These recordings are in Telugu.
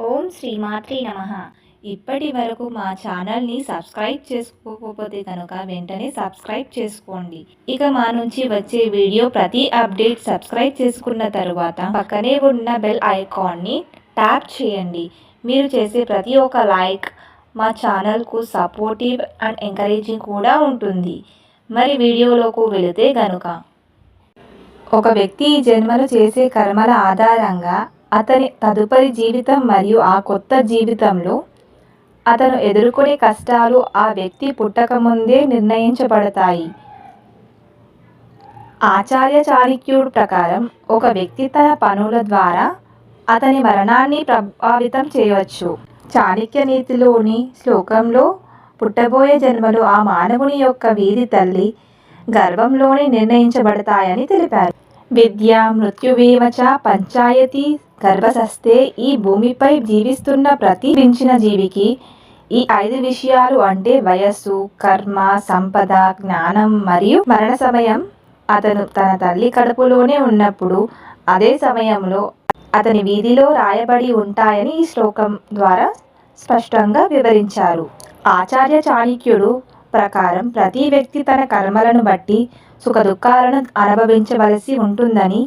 ఓం శ్రీమాత్రే నమః. ఇప్పటి వరకు మా ఛానల్ని సబ్స్క్రైబ్ చేసుకోకపోతే కనుక వెంటనే సబ్స్క్రైబ్ చేసుకోండి. ఇక మా నుంచి వచ్చే వీడియో ప్రతి అప్డేట్ సబ్స్క్రైబ్ చేసుకున్న తరువాత పక్కనే ఉన్న బెల్ ఐకాన్ని ట్యాప్ చేయండి. మీరు చేసే ప్రతి ఒక్క లైక్ మా ఛానల్కు సపోర్టివ్ అండ్ ఎంకరేజింగ్ కూడా ఉంటుంది. మరి వీడియోలోకి వెళితే గనుక ఒక వ్యక్తి ఈ జన్మలో చేసే కర్మల ఆధారంగా అతని తదుపరి జీవితం మరియు ఆ కొత్త జీవితంలో అతను ఎదుర్కొనే కష్టాలు ఆ వ్యక్తి పుట్టకముందే నిర్ణయించబడతాయి. ఆచార్య చాణక్యుడు ప్రకారం ఒక వ్యక్తి తన పనుల ద్వారా అతని మరణాన్ని ప్రభావితం చేయవచ్చు. చాణక్య నీతిలోని శ్లోకంలో పుట్టబోయే జన్మలు ఆ మానవుని యొక్క వీధి తల్లి గర్భంలోనే నిర్ణయించబడతాయని తెలిపారు. విద్య మృత్యువేవ చ పంచాయతీ గర్భస్థే. ఈ భూమిపై జీవిస్తున్న ప్రతి మించిన జీవికి ఈ 5 విషయాలు అంటే వయస్సు, కర్మ, సంపద, జ్ఞానం మరియు మరణ సమయం అతను తన తల్లి కడుపులోనే ఉన్నప్పుడు అదే సమయంలో అతని వీధిలో రాయబడి ఉంటాయని ఈ శ్లోకం ద్వారా స్పష్టంగా వివరించారు. ఆచార్య చాణక్యుడు ప్రకారం ప్రతి వ్యక్తి తన కర్మలను బట్టి సుఖదుఖాలను అనుభవించవలసి ఉంటుందని,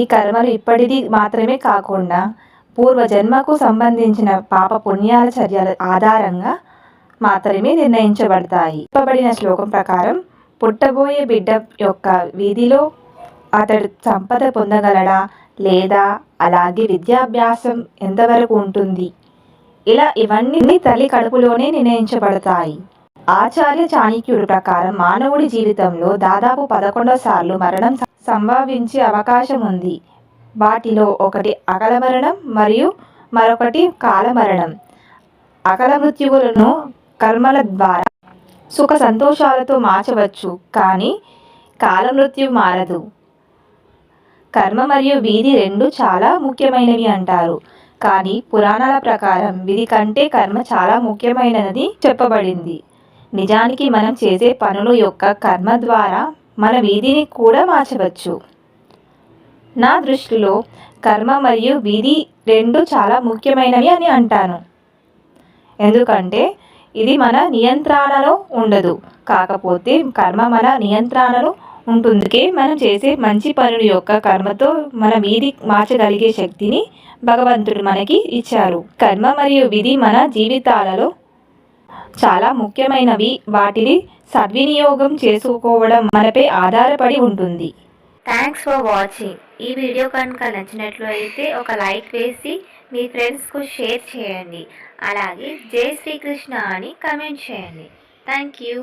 ఈ కర్మలు ఇప్పటిది మాత్రమే కాకుండా పూర్వజన్మకు సంబంధించిన పాప పుణ్యాల చర్యల ఆధారంగా మాత్రమే నిర్ణయించబడతాయి. చెప్పబడిన శ్లోకం ప్రకారం పుట్టబోయే బిడ్డ యొక్క వీధిలో అతడు సంపద పొందగలడా లేదా, అలాగే విద్యాభ్యాసం ఎంతవరకు ఉంటుంది, ఇలా ఇవన్నీ తల్లి కడుపులోనే నిర్ణయించబడతాయి. ఆచార్య చాణక్యుడి ప్రకారం మానవుడి జీవితంలో దాదాపు 11 సార్లు మరణం సంభవించే అవకాశం ఉంది. వాటిలో ఒకటి అకాల మరణం మరియు మరొకటి కాల మరణం. అకాల మృత్యువులను కర్మల ద్వారా సుఖ సంతోషాలతో మార్చవచ్చు, కానీ కాల మృత్యు మారదు. కర్మ మరియు విధి రెండు చాలా ముఖ్యమైనవి అంటారు, కానీ పురాణాల ప్రకారం విధి కంటే కర్మ చాలా ముఖ్యమైనది చెప్పబడింది. నిజానికి మనం చేసే పనుల యొక్క కర్మ ద్వారా మన విధిని కూడా మార్చవచ్చు. నా దృష్టిలో కర్మ మరియు విధి రెండు చాలా ముఖ్యమైనవి అని అంటాను. ఎందుకంటే ఇది మన నియంత్రణలో ఉండదు, కాకపోతే కర్మ మన నియంత్రణలో ఉంటుంది. మనం చేసే మంచి పనుల యొక్క కర్మతో మన విధి మార్చగలిగే శక్తిని భగవంతుడు మనకి ఇచ్చారు. కర్మ మరియు విధి మన జీవితాలలో చాలా ముఖ్యమైనవి. వాటిని సద్వినియోగం చేసుకోవడం మనపై ఆధారపడి ఉంటుంది. Thanks for watching. ఈ వీడియో కనుక నచ్చినట్లు అయితే ఒక లైక్ వేసి మీ ఫ్రెండ్స్కు షేర్ చేయండి. అలాగే జై శ్రీకృష్ణ అని కామెంట్ చేయండి. Thank you.